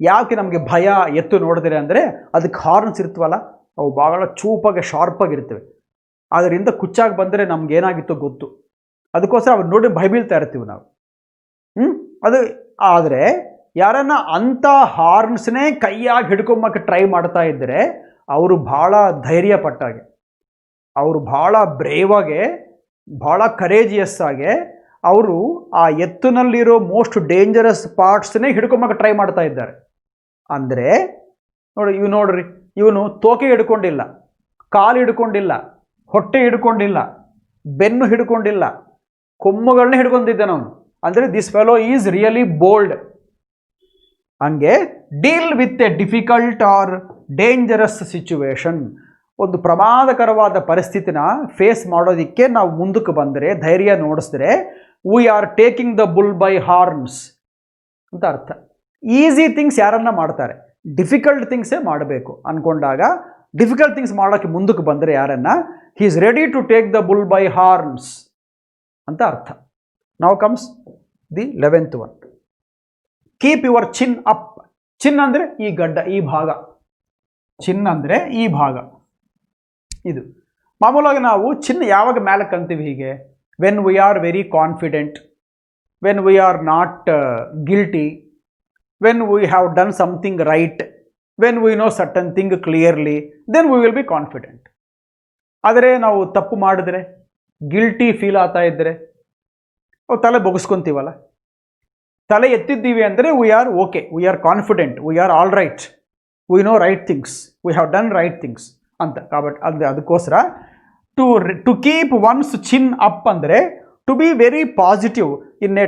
ಯಾಕೆ ನಮಗೆ ಭಯ ಎತ್ತು ನೋಡಿದ್ರೆ ಅಂದರೆ ಅದಕ್ಕೆ ಹಾರ್ನ್ಸ್ ಇರ್ತವಲ್ಲ, ಅವು ಭಾಳ ಚೂಪಾಗಿ ಶಾರ್ಪಾಗಿರ್ತವೆ. ಅದರಿಂದ ಕುಚ್ಚಾಗಿ ಬಂದರೆ ನಮಗೇನಾಗಿತ್ತೋ ಗೊತ್ತು. ಅದಕ್ಕೋಸ್ಕರ ಅವ್ರು ನೋಡಿ ಭಯ ಬೀಳ್ತಾ ಇರ್ತೀವಿ ನಾವು. ಅದು ಆದರೆ ಯಾರನ್ನ ಅಂಥ ಹಾರ್ನ್ಸ್ನೇ ಕೈಯಾಗಿ ಹಿಡ್ಕೊಂಬಕ್ಕೆ ಟ್ರೈ ಮಾಡ್ತಾ ಇದ್ದರೆ ಅವರು ಭಾಳ ಧೈರ್ಯ ಪಟ್ಟಾಗೆ, ಅವರು ಭಾಳ ಬ್ರೇವಾಗೆ, ಭಾಳ ಕರೇಜಿಯಸ್ ಆಗಿ ಅವರು ಆ ಎತ್ತಿನಲ್ಲಿರೋ ಮೋಸ್ಟ್ ಡೇಂಜರಸ್ ಪಾರ್ಟ್ಸ್ನೇ ಹಿಡ್ಕೊಂಬಕ್ಕೆ ಟ್ರೈ ಮಾಡ್ತಾ ಇದ್ದಾರೆ. ಅಂದರೆ ನೋಡ್ರಿ ಇವನು ತೋಕೆ ಹಿಡ್ಕೊಂಡಿಲ್ಲ, ಕಾಲು ಹಿಡ್ಕೊಂಡಿಲ್ಲ, ಹೊಟ್ಟೆ ಹಿಡ್ಕೊಂಡಿಲ್ಲ, ಬೆನ್ನು ಹಿಡ್ಕೊಂಡಿಲ್ಲ, ಕೊಮ್ಮುಗಳನ್ನ ಹಿಡ್ಕೊಂಡಿದ್ದಾನೆ ಅವನು. ಅಂದರೆ this fellow is really bold. ಹಂಗೆ deal with a difficult or dangerous situation, ಒಂದು ಪ್ರಮಾದಕರವಾದ ಪರಿಸ್ಥಿತಿನ ಫೇಸ್ ಮಾಡೋದಕ್ಕೆ ನಾವು ಮುಂದಕ್ಕೆ ಬಂದರೆ, ಧೈರ್ಯ ನೋಡಿಸಿದ್ರೆ, we are taking the bull by horns ಅಂತ ಅರ್ಥ. ಈಸಿ ಥಿಂಗ್ಸ್ ಯಾರನ್ನ ಮಾಡ್ತಾರೆ, ಡಿಫಿಕಲ್ಟ್ ಥಿಂಗ್ಸೇ ಮಾಡಬೇಕು ಅಂದ್ಕೊಂಡಾಗ, ಡಿಫಿಕಲ್ಟ್ ಥಿಂಗ್ಸ್ ಮಾಡೋಕ್ಕೆ ಮುಂದಕ್ಕೆ ಬಂದರೆ ಯಾರನ್ನ, he is ready to take the bull by horns ಅಂತ ಅರ್ಥ. Now comes the 11th one. Keep your chin up. Chin ಅಂದರೆ ಈ ಗಡ್ಡ, ಈ ಭಾಗ. ಚಿನ್ ಅಂದರೆ ಈ ಭಾಗ. ಇದು ಮಾಮೂಲಾಗಿ ನಾವು ಚಿನ್ನ ಯಾವಾಗ ಮೇಲಕ್ಕೆ ಅಂತೀವಿ ಹೀಗೆ, when we are very confident, when we are not guilty, when we have done something right, when we know certain thing clearly, then we will be confident. ಆದರೆ ನಾವು ತಪ್ಪು ಮಾಡಿದ್ರೆ, ಗಿಲ್ಟಿ ಫೀಲ್ ಆಗ್ತಾ ಇದ್ದರೆ, ತಲೆ ಬೊಗಿಸ್ಕೊತೀವಲ್ಲ, ತಲೆ ಎತ್ತಿದ್ದೀವಿ ಅಂದರೆ we are okay, we are confident, we are all right, we know right things, we have done right things ಅಂತ. కాబట్టి ಅದಕ್ಕೋಸ್ಕರ to keep one's chin up ಅಂದರೆ to be very positive in a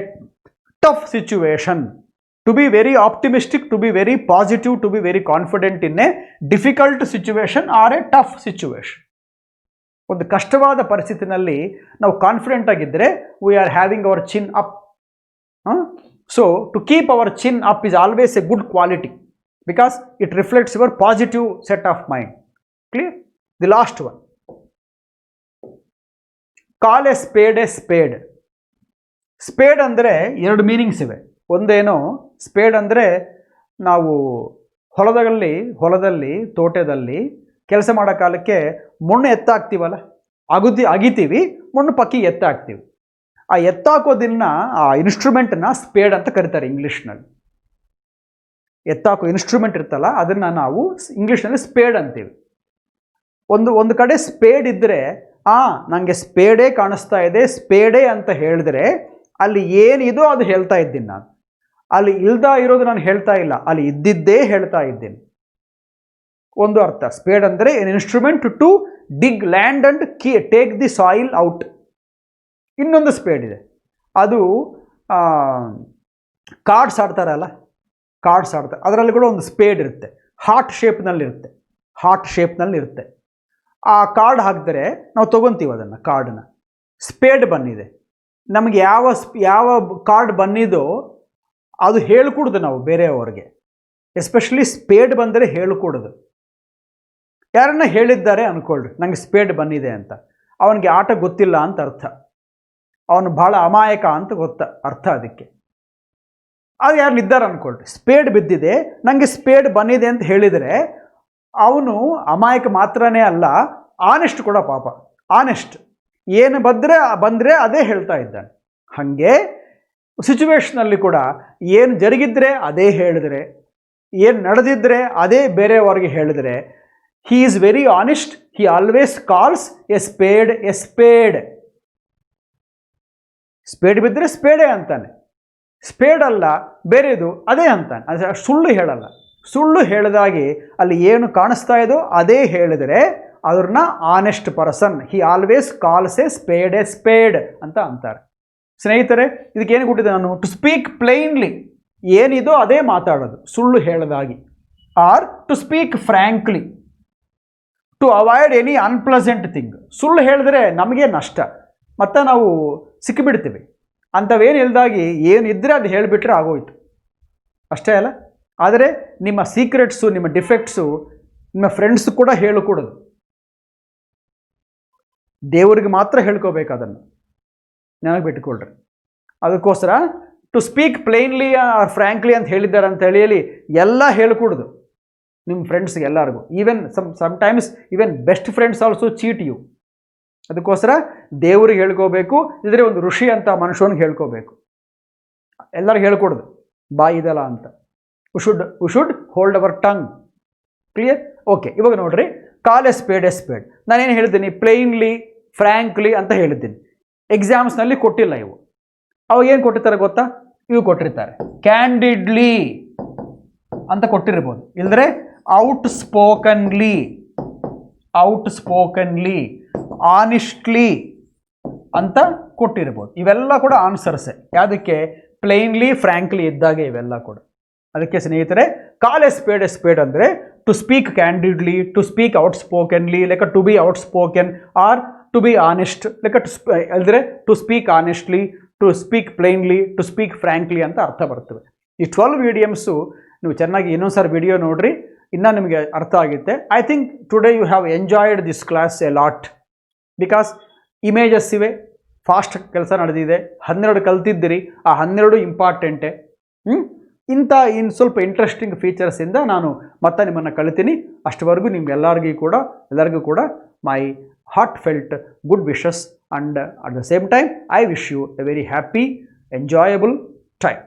tough situation, to be very optimistic, to be very positive, to be very confident in a difficult situation or a tough situation. ಒಂದು ಕಷ್ಟವಾದ ಪರಿಸ್ಥಿತಿನಲ್ಲಿ ನಾವು confident ಆಗಿದ್ದರೆ we are having hour chin up. So to keep our chin up is always a good quality because it reflects your positive set of mind. Clear? The last one. Call a spade a spade. Spade ಅಂದರೆ ಎರಡು meanings ಇವೆ. ಒಂದೇನೋ speed ಅಂದರೆ ನಾವು ಹೊಲದಲ್ಲಿ ತೋಟದಲ್ಲಿ ಕೆಲಸ ಮಾಡೋ ಕಾಲಕ್ಕೆ ಮಣ್ಣು ಎತ್ತಾಕ್ತೀವಲ್ಲ, ಅಗಿತೀವಿ, ಮಣ್ಣು ಪಕ್ಕಿ ಎತ್ತಾಕ್ತೀವಿ. ಆ ಎತ್ತಾಕೋದನ್ನ, ಆ ಇನ್ಸ್ಟ್ರೂಮೆಂಟನ್ನ ಸ್ಪೇಡ್ ಅಂತ ಕರೀತಾರೆ ಇಂಗ್ಲೀಷ್ನಲ್ಲಿ. ಎತ್ತಾಕೋ ಇನ್ಸ್ಟ್ರೂಮೆಂಟ್ ಇರ್ತಲ್ಲ, ಅದನ್ನು ನಾವು ಇಂಗ್ಲೀಷ್ನಲ್ಲಿ ಸ್ಪೇಡ್ ಅಂತೀವಿ. ಒಂದು ಕಡೆ ಸ್ಪೇಡ್ ಇದ್ದರೆ, ನನಗೆ ಸ್ಪೇಡೇ ಕಾಣಿಸ್ತಾ ಇದೆ, ಸ್ಪೇಡೇ ಅಂತ ಹೇಳಿದ್ರೆ ಅಲ್ಲಿ ಏನಿದೋ ಅದು ಹೇಳ್ತಾ ಇದ್ದೀನಿ ನಾನು. ಅಲ್ಲಿ ಇಲ್ದಾ ಇರೋದು ನಾನು ಹೇಳ್ತಾ ಇಲ್ಲ, ಅಲ್ಲಿ ಇದ್ದಿದ್ದೇ ಹೇಳ್ತಾ ಇದ್ದೀನಿ. ಒಂದು ಅರ್ಥ. ಸ್ಪೇಡ್ ಅಂದರೆ an instrument to dig land and take the soil out. ಇನ್ನೊಂದು ಸ್ಪೇಡ್ ಇದೆ, ಅದು ಕಾರ್ಡ್ಸ್ ಆಡ್ತಾರಲ್ಲ, ಕಾರ್ಡ್ಸ್ ಆಡ್ತಾರೆ, ಅದರಲ್ಲಿ ಕೂಡ ಒಂದು ಸ್ಪೇಡ್ ಇರುತ್ತೆ, ಹಾರ್ಟ್ ಶೇಪ್ನಲ್ಲಿರುತ್ತೆ. ಆ ಕಾರ್ಡ್ ಹಾಕಿದರೆ ನಾವು ತೊಗೊತೀವಿ ಅದನ್ನು, ಕಾರ್ಡನ್ನ. ಸ್ಪೇಡ್ ಬಂದಿದೆ, ನಮಗೆ ಯಾವ ಕಾರ್ಡ್ ಬಂದಿದೋ ಅದು ಹೇಳ್ಕೊಡ್ದು ನಾವು ಬೇರೆಯವ್ರಿಗೆ. ಎಸ್ಪೆಷಲಿ ಸ್ಪೇಡ್ ಬಂದರೆ ಹೇಳ್ಕೊಡೋದು. ಯಾರನ್ನ ಹೇಳಿದ್ದಾರೆ ಅಂದ್ಕೊಳ್ರಿ, ನನಗೆ ಸ್ಪೇಡ್ ಬಂದಿದೆ ಅಂತ, ಅವನಿಗೆ ಆಟ ಗೊತ್ತಿಲ್ಲ ಅಂತ ಅರ್ಥ, ಅವನು ಭಾಳ ಅಮಾಯಕ ಅಂತ ಅರ್ಥ ಅದಕ್ಕೆ. ಅದು ಯಾರನ್ನಿದ್ದಾರೆ ಅಂದ್ಕೊಳ್ರಿ, ಸ್ಪೇಡ್ ಬಿದ್ದಿದೆ, ನನಗೆ ಸ್ಪೇಡ್ ಬಂದಿದೆ ಅಂತ ಹೇಳಿದರೆ ಅವನು ಅಮಾಯಕ ಮಾತ್ರನೇ ಅಲ್ಲ, ಆನೆಸ್ಟ್ ಕೂಡ ಪಾಪ. ಆನೆಸ್ಟ್, ಏನು ಬಂದರೆ ಅದೇ ಹೇಳ್ತಾ ಇದ್ದಾನೆ. ಹಾಗೆ ಸಿಚುವೇಷನಲ್ಲಿ ಕೂಡ ಏನು ಜರುಗಿದ್ರೆ ಅದೇ ಹೇಳಿದರೆ, ಏನು ನಡೆದಿದ್ರೆ ಅದೇ ಬೇರೆಯವ್ರಿಗೆ ಹೇಳಿದರೆ, he is very honest, he always calls A spade a spade. Speed ಬಿದ್ದರೆ ಸ್ಪೇಡೇ ಅಂತಾನೆ, ಸ್ಪೇಡ್ ಅಲ್ಲ ಬೇರೆದು ಅದೇ ಅಂತಾನೆ. ಅದು ಸುಳ್ಳು ಹೇಳಲ್ಲ. ಸುಳ್ಳು ಹೇಳಿದಾಗಿ ಅಲ್ಲಿ ಏನು ಕಾಣಿಸ್ತಾ ಇದೋ ಅದೇ ಹೇಳಿದರೆ ಅದನ್ನ honest person, he always calls A speed ಅಂತ ಅಂತಾರೆ. ಸ್ನೇಹಿತರೆ, ಇದಕ್ಕೇನು ಕೊಟ್ಟಿದ್ದೆ ನಾನು? ಟು ಸ್ಪೀಕ್ ಪ್ಲೈನ್ಲಿ, ಏನಿದೋ ಅದೇ ಮಾತಾಡೋದು, ಸುಳ್ಳು ಹೇಳದಾಗಿ. Or to speak frankly, to avoid any unpleasant thing. ಸುಳ್ಳು ಹೇಳಿದ್ರೆ ನಮಗೆ ನಷ್ಟ, ಮತ್ತು ನಾವು ಸಿಕ್ಕಿಬಿಡ್ತೀವಿ. ಅಂಥವೇನು ಇಲ್ದಾಗಿ ಏನಿದ್ರೆ ಅದು ಹೇಳಿಬಿಟ್ರೆ ಆಗೋಯ್ತು, ಅಷ್ಟೇ ಅಲ್ಲ. ಆದರೆ ನಿಮ್ಮ ಸೀಕ್ರೆಟ್ಸು, ನಿಮ್ಮ ಡಿಫೆಕ್ಟ್ಸು ನಿಮ್ಮ ಫ್ರೆಂಡ್ಸ್ ಕೂಡ ಹೇಳಿಕೊಡೋದು. ದೇವರಿಗೆ ಮಾತ್ರ ಹೇಳ್ಕೋಬೇಕು ಅದನ್ನು, ನನಗೆ ಬಿಟ್ಕೊಳ್ರಿ. ಅದಕ್ಕೋಸ್ಕರ to speak plainly or frankly ಅಂತ ಹೇಳಿದ್ದಾರೆ ಅಂತ ಹೇಳಿ ಎಲ್ಲ ಹೇಳ್ಕೊಡೋದು ನಿಮ್ಮ ಫ್ರೆಂಡ್ಸ್ಗೆ ಎಲ್ಲರಿಗೂ. Even sometimes even best friends also cheat you. ಅದಕ್ಕೋಸ್ಕರ ದೇವರಿಗೆ ಹೇಳ್ಕೋಬೇಕು, ಇದ್ರೆ ಒಂದು ಋಷಿ ಅಂತ ಮನುಷ್ಯನಿಗೆ ಹೇಳ್ಕೋಬೇಕು. ಎಲ್ಲರಿಗೂ ಹೇಳ್ಕೊಡೋದು, ಬಾಯಿ ಇದಲ್ಲ ಅಂತ. We should hold our tongue. Clear? Okay, ಇವಾಗ ನೋಡ್ರಿ, call a spade a spade. ನಾನೇನು ಹೇಳಿದ್ದೀನಿ? ಪ್ಲೈನ್ಲಿ, ಫ್ರ್ಯಾಂಕ್ಲಿ ಅಂತ ಹೇಳಿದ್ದೀನಿ. ಎಕ್ಸಾಮ್ಸ್ನಲ್ಲಿ ಕೊಟ್ಟಿಲ್ಲ ಇವು. ಅವಾಗ ಏನು ಕೊಟ್ಟಿರ್ತಾರೆ ಗೊತ್ತಾ? ಇವು ಕೊಟ್ಟಿರ್ತಾರೆ, ಕ್ಯಾಂಡಿಡ್ಲಿ ಅಂತ ಕೊಟ್ಟಿರ್ಬೋದು, ಇಲ್ಲದ್ರೆ ಔಟ್ ಸ್ಪೋಕನ್ಲಿ, ಆನೆಸ್ಟ್ಲಿ ಅಂತ ಕೊಟ್ಟಿರ್ಬೋದು. ಇವೆಲ್ಲ ಕೂಡ ಆನ್ಸರ್ಸೇ. ಯಾವುದಕ್ಕೆ? ಪ್ಲೈನ್ಲಿ, ಫ್ರ್ಯಾಂಕ್ಲಿ ಇದ್ದಾಗ ಇವೆಲ್ಲ ಕೂಡ. ಅದಕ್ಕೆ ಸ್ನೇಹಿತರೆ, ಕಾಲ್ ಎ ಸ್ಪೇಡ್ ಅಂದರೆ to speak candidly, to speak outspokenly, like to be outspoken, or to be honest, like ಅಂದರೆ to speak honestly, to speak plainly, to speak frankly ಅಂತ ಅರ್ಥ ಬರ್ತವೆ. ಈ 12 ಇಡಿಯಮ್ಸು ನೀವು ಚೆನ್ನಾಗಿ ಇನ್ನೊಂದು ಸಾರಿ ವಿಡಿಯೋ ನೋಡಿರಿ, ಇನ್ನೂ ನಿಮಗೆ ಅರ್ಥ ಆಗುತ್ತೆ. I think today you have enjoyed this class a lot, because images ಇವೆ, ಫಾಸ್ಟ್ ಕೆಲಸ ನಡೆದಿದೆ, 12 ಕಲ್ತಿದ್ದೀರಿ, ಆ 12 ಇಂಪಾರ್ಟೆಂಟೇ. ಇನ್ನು ಸ್ವಲ್ಪ ಇಂಟ್ರೆಸ್ಟಿಂಗ್ ಫೀಚರ್ಸಿಂದ ನಾನು ಮತ್ತೆ ನಿಮ್ಮನ್ನು ಕಳಿತೀನಿ. ಅಷ್ಟವರೆಗೂ ಎಲ್ಲರಿಗೂ ಕೂಡ my heart felt good wishes, and at the same time I wish you a very happy, enjoyable time.